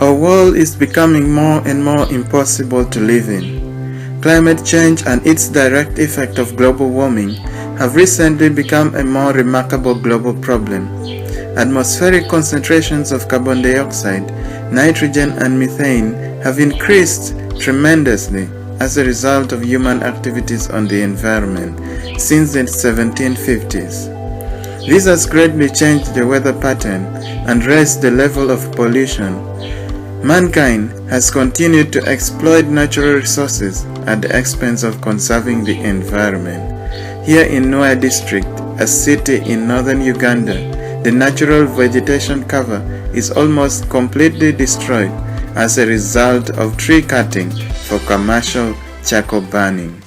Our world is becoming more and more impossible to live in. Climate change and its direct effect of global warming have recently become a more remarkable global problem. Atmospheric concentrations of carbon dioxide, nitrogen and methane have increased tremendously as a result of human activities on the environment since the 1750s. This has greatly changed the weather pattern and raised the level of pollution. Mankind has continued to exploit natural resources at the expense of conserving the environment. Here in Nwoya district, a city in northern Uganda, the natural vegetation cover is almost completely destroyed as a result of tree cutting for commercial charcoal burning.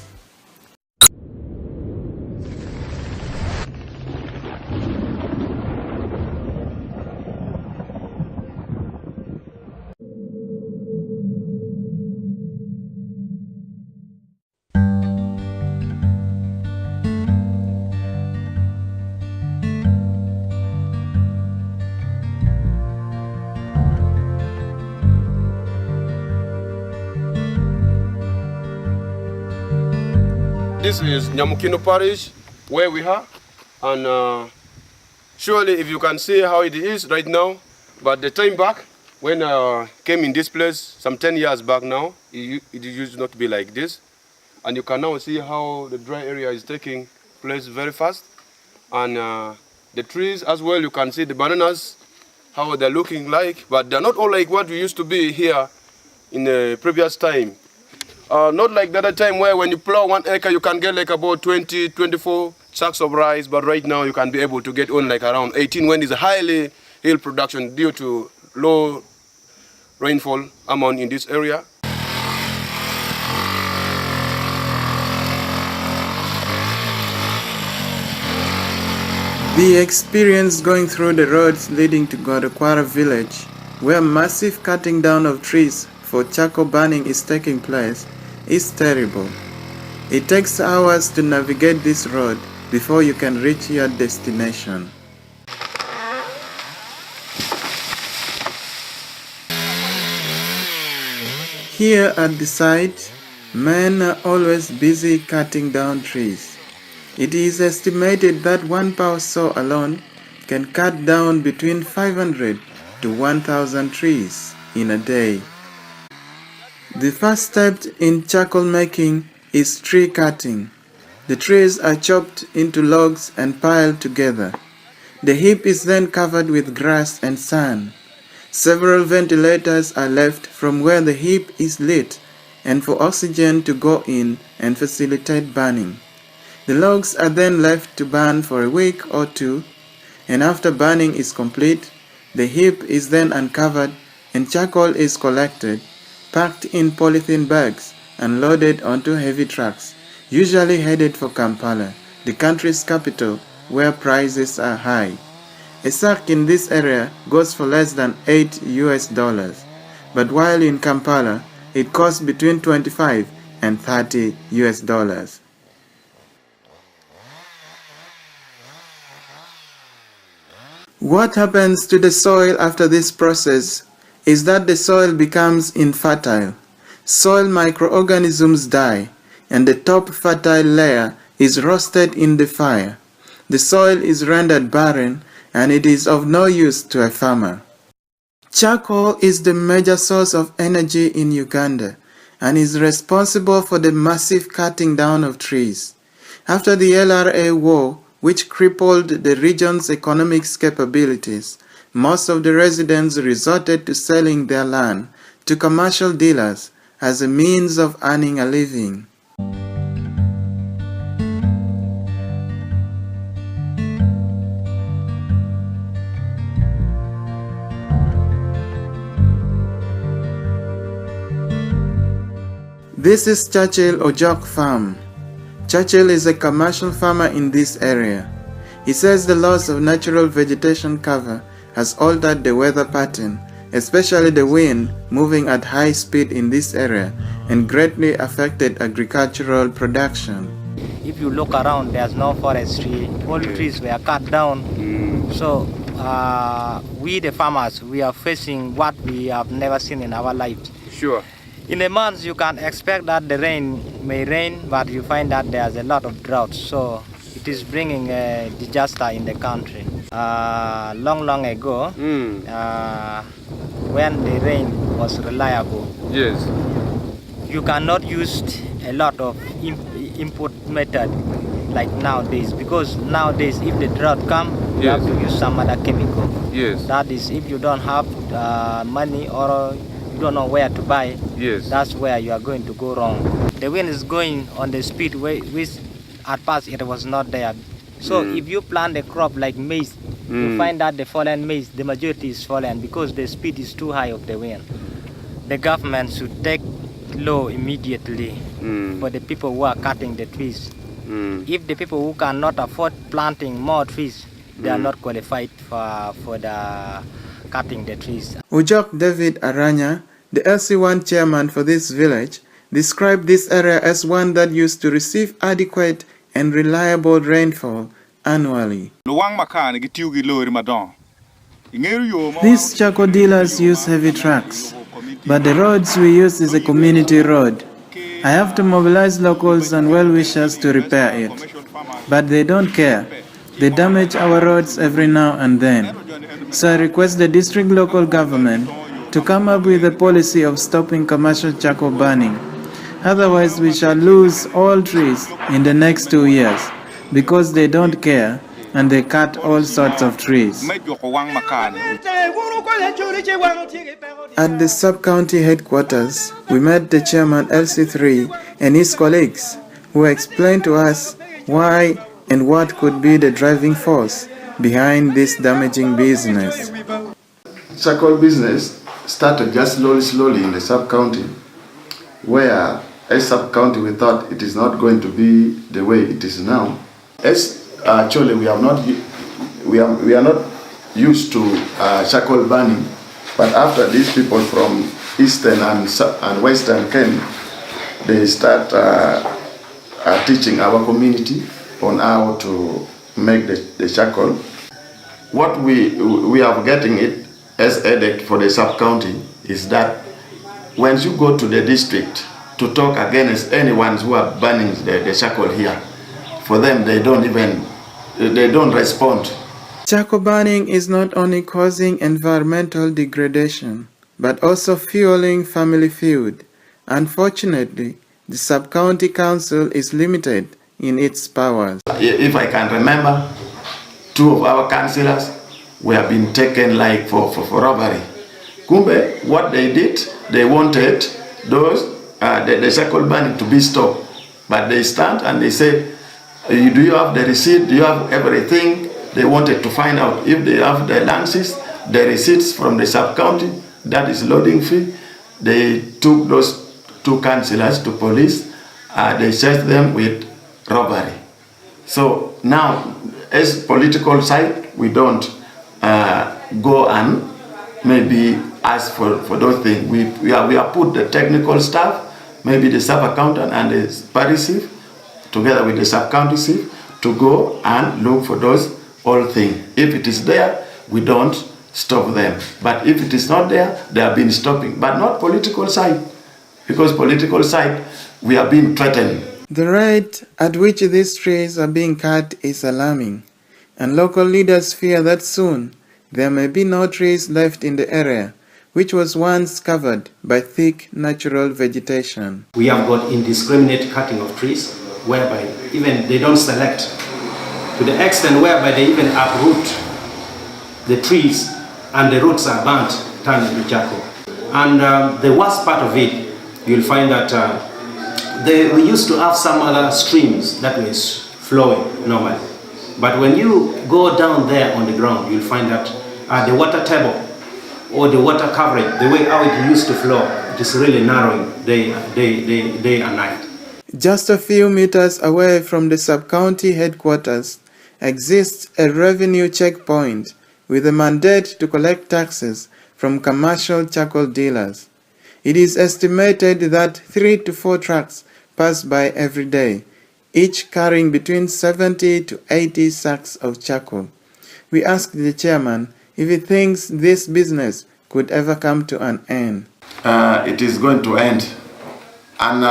This is Nyamukino Parish, where we are, and surely if you can see how it is right now, but the time back, when I came in this place, some 10 years back now, it used not to be like this. And you can now see how the dry area is taking place very fast. And the trees as well, you can see the bananas, how they're looking like, but they're not all like what we used to be here in the previous time. Not like the other time where when you plow 1 acre, you can get like about 20, 24 sacks of rice, but right now you can be able to get only like around 18 when it's a highly hill production due to low rainfall amount in this area. The experience going through the roads leading to Godokwara village, where massive cutting down of trees for charcoal burning is taking place, is terrible. It takes hours to navigate this road before you can reach your destination. Here at the site, men are always busy cutting down trees. It is estimated that one power saw alone can cut down between 500 to 1,000 trees in a day. The first step in charcoal making is tree cutting. The trees are chopped into logs and piled together. The heap is then covered with grass and sand. Several ventilators are left from where the heap is lit and for oxygen to go in and facilitate burning. The logs are then left to burn for a week or two, and after burning is complete, the heap is then uncovered and charcoal is collected, packed in polythene bags and loaded onto heavy trucks, usually headed for Kampala, the country's capital, where prices are high. A sack in this area goes for less than $8, but while in Kampala, it costs between $25 and $30. What happens to the soil after this process is that the soil becomes infertile. Soil microorganisms die, and the top fertile layer is roasted in the fire. The soil is rendered barren, and it is of no use to a farmer. Charcoal is the major source of energy in Uganda and is responsible for the massive cutting down of trees. After the LRA war, which crippled the region's economic capabilities, most of the residents resorted to selling their land to commercial dealers as a means of earning a living. This is Churchill Ojok Farm. Churchill is a commercial farmer in this area. He says the loss of natural vegetation cover has altered the weather pattern, especially the wind moving at high speed in this area, and greatly affected agricultural production. If you look around, there's no forestry. All trees were cut down. So we the farmers, we are facing what we have never seen in our lives. Sure. In a month, you can expect that the rain may rain, but you find that there's a lot of drought. So it is bringing a disaster in the country. Long ago, when the rain was reliable, Yes. you cannot use a lot of input method like nowadays, because nowadays if the drought comes, you have to use some other chemical. Yes. That is, if you don't have money or you don't know where to buy, that's where you are going to go wrong. The wind is going on the speed which at first it was not there. So if you plant a crop like maize, you find that the fallen maize, the majority is fallen because the speed is too high of the wind. The government should take law immediately for the people who are cutting the trees. If the people who cannot afford planting more trees, they are not qualified for the cutting the trees. Ujok David Aranya, the LC1 chairman for this village, described this area as one that used to receive adequate and reliable rainfall annually. These charcoal dealers use heavy trucks, but the roads we use is a community road. I have to mobilize locals and well-wishers to repair it, but they don't care. They damage our roads every now and then. So I request the district local government to come up with a policy of stopping commercial charcoal burning. Otherwise, we shall lose all trees in the next 2 years because they don't care and they cut all sorts of trees. At the sub-county headquarters, we met the chairman LC3 and his colleagues, who explained to us why and what could be the driving force behind this damaging business. Charcoal business started just slowly in the sub-county, where as sub-county we thought it is not going to be the way it is now. As actually we are not used to charcoal burning, but after these people from eastern and western came, they start teaching our community on how to make the charcoal. What we are getting it as edict for the sub-county is that when you go to the district to talk against anyone who are burning the charcoal here, for them they don't respond. Charcoal burning is not only causing environmental degradation, but also fueling family feud. Unfortunately, the sub-county council is limited in its powers. If I can remember, 2 of our councillors were being taken like for robbery. Kumbe, what they did, they wanted the charcoal burning to be stopped. But they stand and they say, do you have the receipt? Do you have everything? They wanted to find out if they have the licenses, the receipts from the sub-county, that is loading fee. They took those 2 councillors to police. They charged them with robbery. So now, as political side, we don't go and maybe ask for those things. We have put the technical staff, maybe the sub-accountant and the parish chief, together with the sub-county chief, to go and look for those old things. If it is there, we don't stop them. But if it is not there, they have been stopping. But not political side, because political side, we are being threatened. The rate at which these trees are being cut is alarming, and local leaders fear that soon there may be no trees left in the area, which was once covered by thick natural vegetation. We have got indiscriminate cutting of trees, whereby even they don't select, to the extent whereby they even uproot the trees and the roots are burnt, turned into charcoal. And the worst part of it, you'll find that we used to have some other streams that was flowing normally. But when you go down there on the ground, you'll find that the water table or the water coverage, the way how it used to flow, it is really narrowing day and night. Just a few meters away from the sub-county headquarters exists a revenue checkpoint with a mandate to collect taxes from commercial charcoal dealers. It is estimated that 3 to 4 trucks pass by every day, each carrying between 70 to 80 sacks of charcoal. We asked the chairman if he thinks this business could ever come to an end. It is going to end. And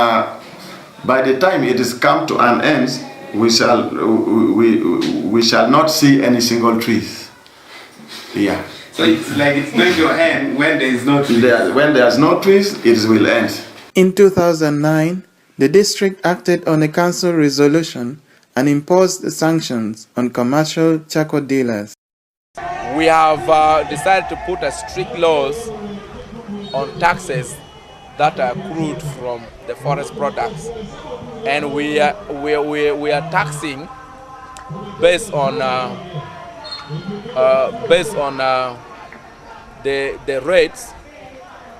by the time it is come to an end, we shall not see any single trees. Yeah. So it's like it's going to end when there is no trees. When there's no trees, it will end. In 2009, the district acted on a council resolution and imposed sanctions on commercial charcoal dealers. We have decided to put a strict laws on taxes that are accrued from the forest products, and we are taxing based on the rates,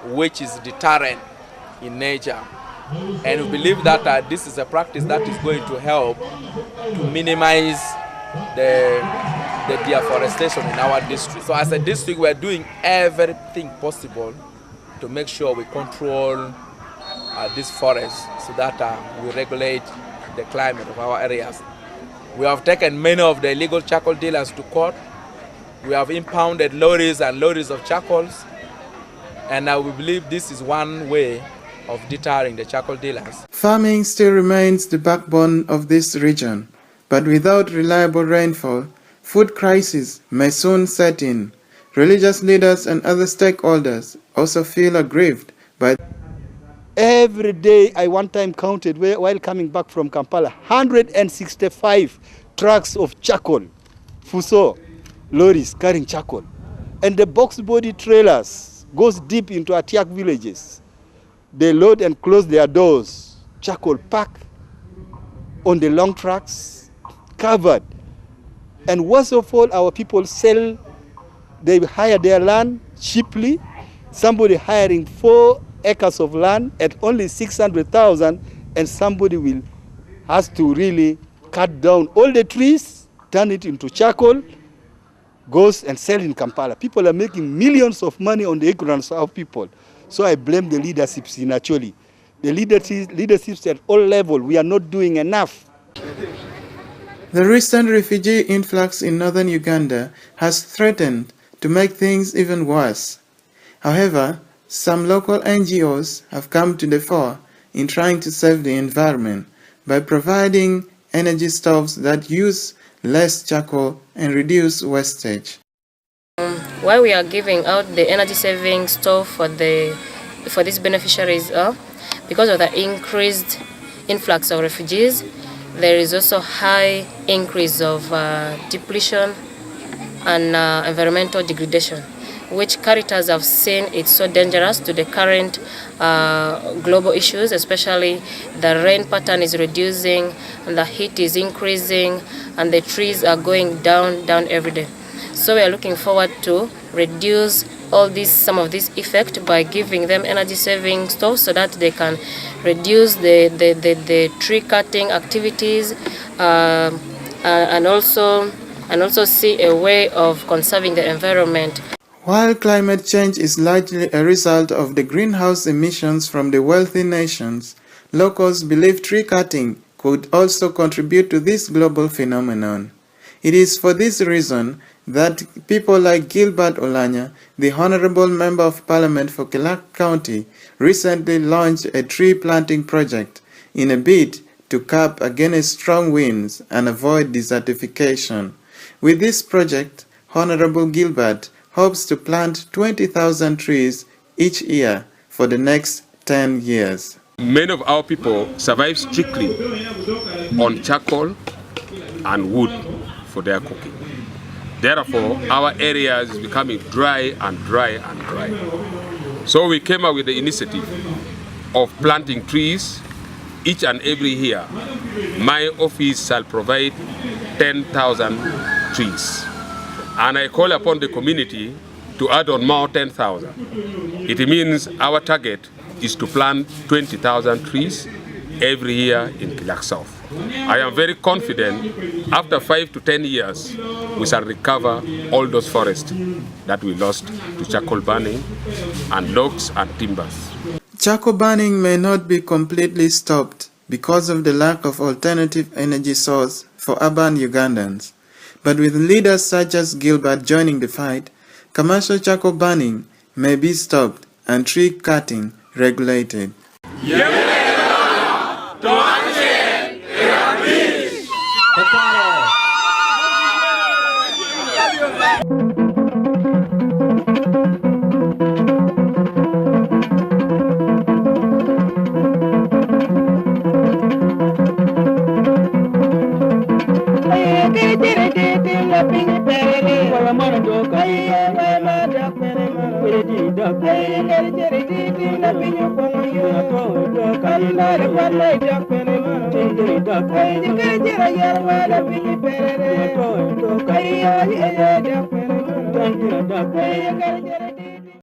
which is deterrent in nature, and we believe that this is a practice that is going to help to minimize the deforestation in our district. So as a district, we are doing everything possible to make sure we control this forest so that we regulate the climate of our areas. We have taken many of the illegal charcoal dealers to court. We have impounded lorries and lorries of charcoals, and we believe this is one way of deterring the charcoal dealers. Farming still remains the backbone of this region, but without reliable rainfall, food crisis may soon set in. Religious leaders and other stakeholders also feel aggrieved by. Every day, I one time counted while coming back from Kampala, 165 trucks of charcoal, fuso, lorries carrying charcoal. And the box body trailers goes deep into Atiak villages. They load and close their doors, charcoal packed on the long trucks, covered. And worst of all, our people sell, they hire their land cheaply. Somebody hiring 4 acres of land at only 600,000, and somebody has to really cut down all the trees, turn it into charcoal, goes and sell in Kampala. People are making millions of money on the ignorance of people. So I blame the leaderships in Acoli. The leaderships at all levels, we are not doing enough. The recent refugee influx in northern Uganda has threatened to make things even worse. However, some local NGOs have come to the fore in trying to save the environment by providing energy stoves that use less charcoal and reduce wastage. Why we are giving out the energy saving stove for these beneficiaries because of the increased influx of refugees. There is also high increase of depletion and environmental degradation, which Caritas have seen it's so dangerous to the current global issues, especially the rain pattern is reducing and the heat is increasing and the trees are going down every day. So we are looking forward to reduce some of this effect by giving them energy saving stoves so that they can reduce the tree cutting activities and also see a way of conserving the environment. While climate change is largely a result of the greenhouse emissions from the wealthy nations, locals believe tree cutting could also contribute to this global phenomenon. It is for this reason that people like Gilbert Olanya, the Honorable Member of Parliament for Kilak County, recently launched a tree planting project in a bid to curb against strong winds and avoid desertification. With this project, Honorable Gilbert hopes to plant 20,000 trees each year for the next 10 years. Many of our people survive strictly on charcoal and wood for their cooking. Therefore, our area is becoming dry and dry and dry. So we came up with the initiative of planting trees each and every year. My office shall provide 10,000 trees. And I call upon the community to add on more 10,000. It means our target is to plant 20,000 trees every year in Kilak South. I am very confident after 5 to 10 years we shall recover all those forests that we lost to charcoal burning and logs and timbers. Charcoal burning may not be completely stopped because of the lack of alternative energy source for urban Ugandans. But with leaders such as Gilbert joining the fight, commercial charcoal burning may be stopped and tree cutting regulated. Hey,